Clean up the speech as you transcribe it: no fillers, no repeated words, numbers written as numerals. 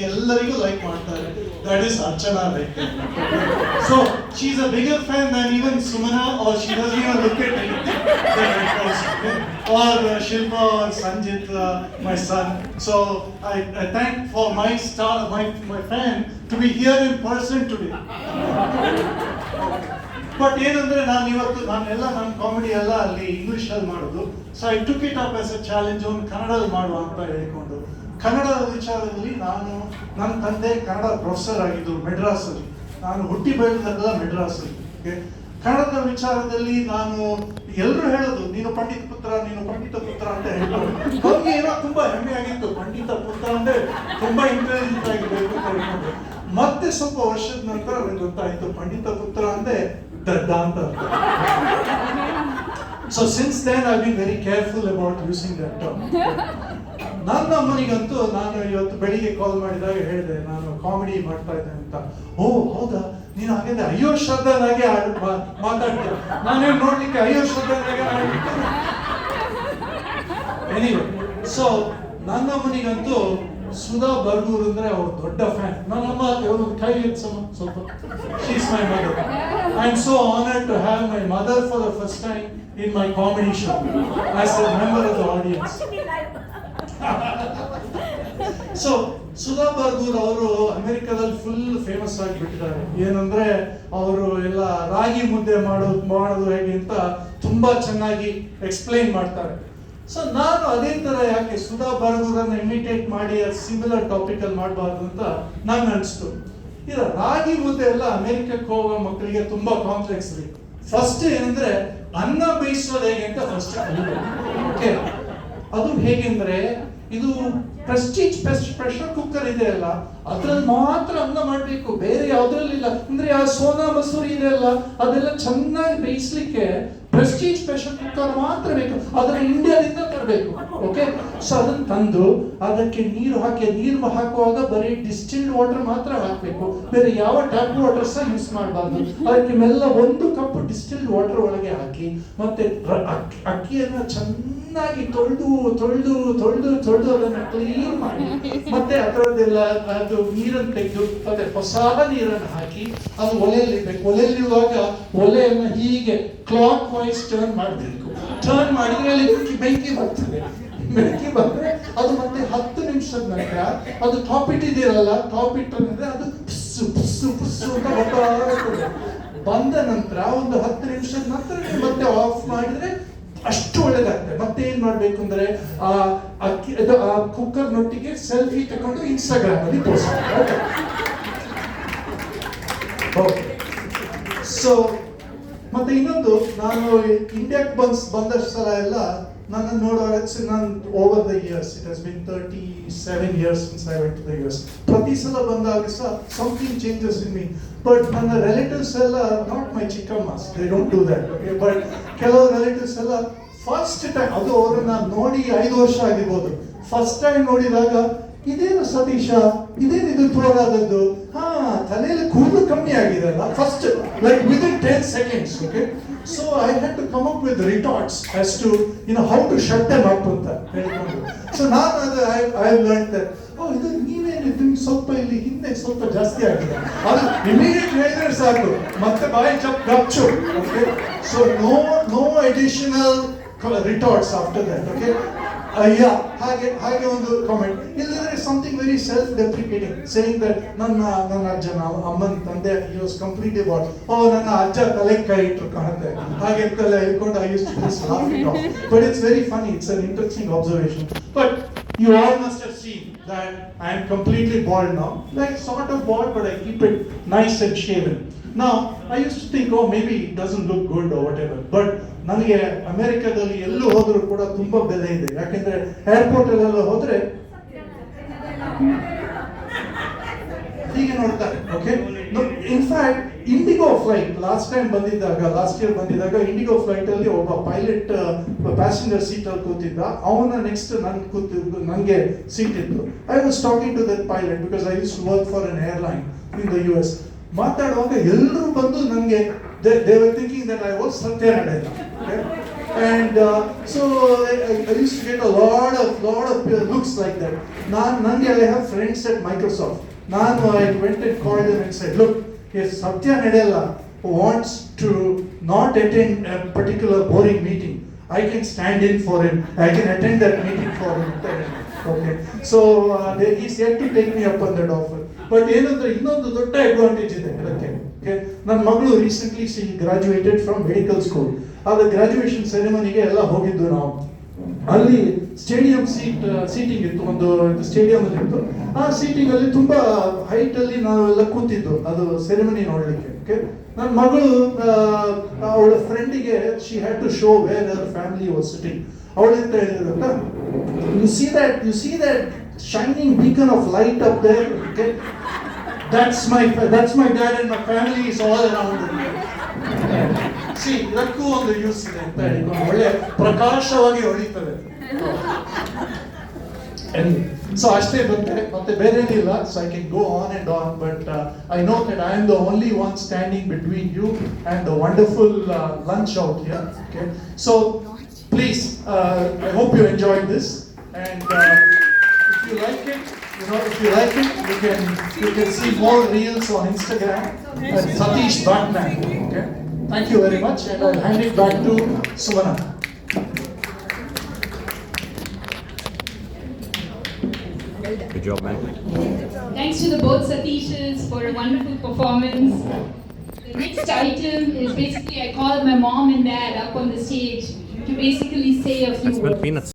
ಎಲ್ಲರಿಗೂ ಲೈಕ್ ಮಾಡ್ತಾರೆ. That is Archana right there. So she's a bigger fan than even Sumana, or she doesn't even look at anything that I post, okay? Or Shilpa or Sanjit, my son. So I thank for my star, my fan to be here in person today. But ಏನಂದ್ರೆ ನಾನು comedy ಎಲ್ಲ ಅಲ್ಲಿ ಇಂಗ್ಲಿಷಲ್ಲಿ ಮಾಡೋದು. So I took it up as A challenge, ಒಂದು ಕನ್ನಡದಲ್ಲಿ ಮಾಡುವ ಅಂತ ಹೇಳಿಕೊಂಡು ಕನ್ನಡದ ವಿಚಾರದಲ್ಲಿ ನನ್ನ ತಂದೆ ಕನ್ನಡ ಪ್ರೊಫೆಸರ್ ಆಗಿದ್ದರು ಮೆಡ್ರಾಸಲ್ಲಿ. ನಾನು ಹುಟ್ಟಿ ಬೆಳೆದಲ್ಲ ಮೆಡ್ರಾಸಲ್ಲಿ. ಕನ್ನಡದ ವಿಚಾರದಲ್ಲಿ ನಾನು ಎಲ್ಲರೂ ಹೇಳೋದು ನೀನು ಪಂಡಿತ ಪುತ್ರ ಅಂತ ಹೇಳ್ತಾರೆ. ಅವ್ರಿಗೆ ಏನೋ ತುಂಬಾ ಹೆಮ್ಮೆ ಆಗಿತ್ತು, ಪಂಡಿತ ಪುತ್ರ ಅಂದ್ರೆ ತುಂಬಾ ಇಂಟೆಲಿಜೆಂಟ್ ಆಗಿರ್ಬೇಕು ಅಂತ ಹೇಳ್ಕೊಂಡು. ಮತ್ತೆ ಸ್ವಲ್ಪ ವರ್ಷದ ನಂತರ ನನಗೆ ಗೊತ್ತಾಯ್ತು ಪಂಡಿತ ಪುತ್ರ ಅಂದ್ರೆ ದಡ್ಡ ಅಂತ. So since then I been very careful about using that term. ನನ್ನ ಅಮ್ಮನಿಗಂತೂ ನಾನು ಇವತ್ತು ಬೆಳಿಗ್ಗೆ ಕಾಲ್ ಮಾಡಿದಾಗ ಹೇಳಿದೆ ನಾನು ಕಾಮಿಡಿ ಮಾಡ್ತಾ ಇದ್ದೆ ಅಂತ. ಓ ಹೌದಾ, ನೀನು ಹಾಗಾದ್ರೆ ಅಯ್ಯೋ ಶ್ರದ್ಧಾನಾಗೆ ಮಾತಾಡ್ತೀಯ, ನಾನೇನು ನೋಡ್ಲಿಕ್ಕೆ ಅಯ್ಯೋ ಶ್ರದ್ಧಾನಾಗೆ ಮಾಡಿರ್ತೇನೆ. ಎನಿವೆ, ಸೊ ನನ್ನ ಅಮ್ಮನಿಗಂತೂ ಸುಧಾ ಬರ್ಗೂರ್ ಅಂದ್ರೆ ಅವ್ರ ದೊಡ್ಡ ಫ್ಯಾನ್. ನನ್ನಮ್ಮ ಕೈ ಸ್ವಲ್ಪ she's my mother. I am so honoured to have my mother for the first time in my comedy show as a member of the audience. So Sudha Bargur ಅವರು ಅಮೆರಿಕದಲ್ಲಿ ಫುಲ್ ಫೇಮಸ್ ಆಗಿಬಿಟ್ಟಿದ್ದಾರೆ. ಏನಂದ್ರೆ ಅವರು ಎಲ್ಲ ರಾಗಿ ಮುದ್ದೆ ಮಾಡೋದು ಹೇಗೆ ಅಂತ ತುಂಬಾ ಚೆನ್ನಾಗಿ ಎಕ್ಸ್ಪ್ಲೈನ್ ಮಾಡ್ತಾರೆ. ಸೊ ನಾನು ಅದೇ ತರ ಯಾಕೆ ಸುಧಾ ಬರ್ಗೂರನ್ನ ಇಮಿಟೇಟ್ ಮಾಡಿ ಸಿಮಿಲರ್ ಟಾಪಿಕ್ ಅಲ್ಲಿ ಮಾಡಬಾರ್ದು ಅಂತ ನಂಗೆ ಅನಿಸ್ತು. ಈಗ ರಾಗಿ ಮುದ್ದೆ ಎಲ್ಲ ಅಮೆರಿಕಕ್ಕೆ ಹೋಗೋ ಮಕ್ಕಳಿಗೆ ತುಂಬಾ ಕಾಂಪ್ಲೆಕ್ಸ್ ರೀ. ಫಸ್ಟ್ ಏನಂದ್ರೆ ಅನ್ನ ಬೇಯಿಸೋದು ಹೇಗೆ ಅಂತ ಫಸ್ಟ್ ಓಕೆ. ಅದು ಹೇಗೆಂದ್ರೆ ಇದು ಪ್ರೆಸ್ಟೀಜ್ ಪ್ರೆಷರ್ ಕುಕ್ಕರ್ ಇದೆ ಅಲ್ಲ, ಅದ್ರಲ್ಲಿ ಮಾತ್ರ ಅನ್ನ ಮಾಡ್ಬೇಕು, ಬೇರೆ ಯಾವ್ದ್ರಲ್ಲಿಲ್ಲ. ಅಂದ್ರೆ ಆ ಸೋನಾ ಮಸೂರಿ ಇದೆ ಅಲ್ಲ, ಅದೆಲ್ಲ ಚೆನ್ನಾಗಿ ಬೇಯಿಸ್ಲಿಕ್ಕೆ ಪ್ರೆಸ್ಟೀಜ್ ಪ್ರೆಷರ್ ಕುಕ್ಕರ್ ಮಾತ್ರ ಬೇಕು. ಅದನ್ನ ಇಂಡಿಯಾದಿಂದ ತರಬೇಕು. ಓಕೆ, ಸೊ ಅದನ್ನ ತಂದು ಅದಕ್ಕೆ ನೀರು ಹಾಕುವಾಗ ಬರೀ ಡಿಸ್ಟಿಲ್ಡ್ ವಾಟರ್ ಮಾತ್ರ ಹಾಕಬೇಕು, ಬೇರೆ ಯಾವ ಟ್ಯಾಪ್ ವಾಟರ್ ಸಹ ಯೂಸ್ ಮಾಡಬಾರ್ದು. ಅದಕ್ಕೆ ಮೆಲ್ಲ 1 ಕಪ್ ಡಿಸ್ಟಿಲ್ಡ್ ವಾಟರ್ ಒಳಗೆ ಹಾಕಿ ಮತ್ತೆ ಅಕ್ಕಿಯನ್ನ ಚೆನ್ನಾಗಿ ತೊಳೆದು ಅದನ್ನ ಕ್ಲೀನ್ ಮಾಡಿ ಮತ್ತೆ ಅದರದ್ದೆಲ್ಲ ಅದು ನೀರನ್ನು ತೆಗೆದು ಮತ್ತೆ ಹೊಸ ನೀರನ್ನು ಹಾಕಿ ಅದು ಒಲೆಯಲ್ಲಿ ಇಡಬೇಕು. ಒಲೆಯಲ್ಲಿರುವಾಗ ಒಲೆಯನ್ನ ಹೀಗೆ ಕ್ಲಾಕ್ ವೈಸ್ ಟರ್ನ್ ಮಾಡಬೇಕು. ಟರ್ನ್ ಮಾಡಿದ್ರೆ ಅಲ್ಲಿ ಬೆಂಕಿ ಬರ್ತದೆ. ಬೆಂಕಿ ಬಂದ್ರೆ ಅದು ಮತ್ತೆ 10 ನಿಮಿಷದ ನಂತರ ಅದು ಟಾಪ್ ಇಟ್ಟಿದ್ದೀರಲ್ಲ, ಟಾಪ್ ಇಟ್ಟಂದ್ರೆ ಅದು ಪುಸ್ಸು ಅಂತ ಬರ್ತಾ ಇರ್ತದೆ. ಬಂದ ನಂತರ ಒಂದು 10 ನಿಮಿಷದ ನಂತರ ಮತ್ತೆ ಆಫ್ ಮಾಡಿದ್ರೆ ಅಷ್ಟು ಒಳ್ಳೇದಾಗ್ತದೆ. ಮತ್ತೆ ಏನ್ ಮಾಡ್ಬೇಕು ಅಂದ್ರೆ ಆ ಕುಕ್ಕರ್ ನೊಟ್ಟಿಗೆ ಸೆಲ್ಫಿ ತಗೊಂಡು ಇನ್ಸ್ಟಾಗ್ರಾಮ್ ಅಲ್ಲಿ ಪೋಸ್ಟ್ ಮಾಡಿ. ಸೊ ಮತ್ತೆ ಇನ್ನೊಂದು, ನಾನು ಇಂಡಿಯಾಕ್ಕೆ ಬಂದಷ್ಟು ಸಲ ಎಲ್ಲ ನನ್ನ ನೋಡುವಾಗ ನಾನು over the years, it has been 37 years since I went to the US. ಪ್ರತಿ ಸಲ ಬಂದಾಗ ಸಹ something changes in me. But ನನ್ನ ರಿಲೇಟಿವ್ಸ್ ಎಲ್ಲ, ನಾಟ್ ಮೈ ಚಿಕ್ಕಮ್ಮಸ್, they don't do that. Okay, but ಕೆಲವು ರಿಲೇಟಿವ್ಸ್ ಎಲ್ಲ ಫಸ್ಟ್ ಟೈಮ್, ಅದು ಅವ್ರನ್ನ ನೋಡಿ 5 ವರ್ಷ ಆಗಿರ್ಬೋದು, ಫಸ್ಟ್ ಟೈಮ್ ನೋಡಿದಾಗ ಇದೇನು ಸತೀಶ, ಇದೇನಿದು ತೋರಾದದ್ದು, ತಲೆಯಲ್ಲಿ ಕೂದಲು ಕಮ್ಮಿ ಆಗಿದೆ ಅಲ್ಲ, first like within 10 seconds. Okay, so I had to come up with retorts as to how to shut them up ಅಂತ ಹೇಳ್ಕೊಂಡು. ಸೊ ನಾನು ಅದು ಐ ಲರ್ನ್ ದಟ್ ಇದು ನೀವೇನಿದ್ದು ಸ್ವಲ್ಪ ಇಲ್ಲಿ ಹಿಂದೆ ಸ್ವಲ್ಪ ಜಾಸ್ತಿ ಆಗಿದೆ, ಅದು ಇಮಿಡಿಯೇಟ್ ಹೇಳಿದ್ರೆ ಸಾಕು, ಮತ್ತೆ ಬಾಯಿ ಗಚ್ಚು. Okay, so no additional retorts after that. Okay, ಹಾಗೆ ಒಂದು ಕಾಮೆಂಟ್ ಇಲ್ಲದ್ರೆ something very self deprecating, saying that ನನ್ನ ಅಜ್ಜನ ಅಮ್ಮನ ತಂದೆ he was completely bald. ನನ್ನ ಅಜ್ಜ ತಲೆ ಕೈ ಇಟ್ಟರು ಕಾಣುತ್ತೆ ಹಾಗೆ ಅಂತೆಲ್ಲ ಹೇಳ್ಕೊಂಡು I used to just laugh it off. But it's very funny, it's an interesting observation. But you all must have seen that I am completely bald now, like sort of bald, but I keep it nice and shaven. Now I used to think, maybe it doesn't look good or whatever, but ನನಗೆ ಅಮೆರಿಕದಲ್ಲಿ ಎಲ್ಲೂ ಹೋದ್ರೂ ಕೂಡ ತುಂಬಾ ಬೆಲೆ ಇದೆ. ಯಾಕೆಂದ್ರೆ airport ಅಲ್ಲೆಲ್ಲ ಹೋದ್ರೆ ಹೀಗೆ ನೋಡ್ತಾರೆ. Okay, in fact IndiGo flight last year ಬಂದಿದ್ದಾಗ ಇಂಡಿಗೋ ಫ್ಲೈಟ್ ಅಲ್ಲಿ ಒಬ್ಬ ಪೈಲಟ್ ಪ್ಯಾಸೆಂಜರ್ ಸೀಟ್ ಅಲ್ಲಿ ಕೂತಿದ್ದ. ಅವನ ನೆಕ್ಸ್ಟ್ ನನಗೆ ಸೀಟ್ ಇತ್ತು. I was talking to that pilot because I use to work for an airline in the US. ಮಾತಾಡುವಾಗ ಎಲ್ಲರೂ ಬಂದು ನನಗೆ they were thinking that I was Satya Nadella. Okay? And so I used to get a lot of looks like that. I have friends at Microsoft. I went and called them and said, look, if Satya Nadella wants to not attend a particular boring meeting, I can stand in for him. I can attend that meeting for him. Okay. So he's yet to take me up on that offer. But ಏನಂದ್ರೆ ಇನ್ನೊಂದು ದೊಡ್ಡ advantage ಇದೆ ಅದಕ್ಕೆ. ನನ್ನ ಮಗಳು recently she graduated from medical school. ಆಗ graduation ಸೆರೆಮನಿಗೆ ಎಲ್ಲ ಹೋಗಿದ್ದು ನಾವು. ಅಲ್ಲಿ ಸ್ಟೇಡಿಯಂ ಸೀಟಿಂಗ್ ಇತ್ತು, ಒಂದು ಸ್ಟೇಡಿಯಂ ಅಲ್ಲಿ ಇತ್ತು. ಆ ಸೀಟಿಂಗ್ ಅಲ್ಲಿ ತುಂಬಾ ಹೈಟ್ ಅಲ್ಲಿ ನಾವೆಲ್ಲ ಕೂತಿದ್ದು ಅದು ಸೆರೆಮನಿ ನೋಡ್ಲಿಕ್ಕೆ. ಓಕೆ, ನನ್ನ ಮಗಳು ಅವಳ ಫ್ರೆಂಡಿಗೆ she had to show where her family was sitting. ಅವಳು ಅಂತ ಹೇಳಿದ್ರಂತ, you see that shining beacon of light up there. Okay, that's my dad and my family is all around me. See, ಇದಕ್ಕೂ ಒಂದು use ಇದೆ ಅಂತ ಹೇಳಿಕೊಂಡು ಒಳ್ಳೆ ಪ್ರಕಾಶವಾಗಿ ಹೊಳಿತದೆ. So ಅಷ್ಟೇ ಮತ್ತೆ ಬೇರೆ ಏನಿಲ್ಲ. So I can go on and on, but I know that I am the only one standing between you and the wonderful lunch out here. Okay, so please, I hope you enjoy this, and if you like it, you can see more reels on Instagram at Satish Batman. Okay, thank you very much, and I'll hand it back to Suvana. Good job, man. Thanks to the both Satishes for a wonderful performance. The next item is basically I call my mom and dad up on the stage to basically say a few words. Peanuts.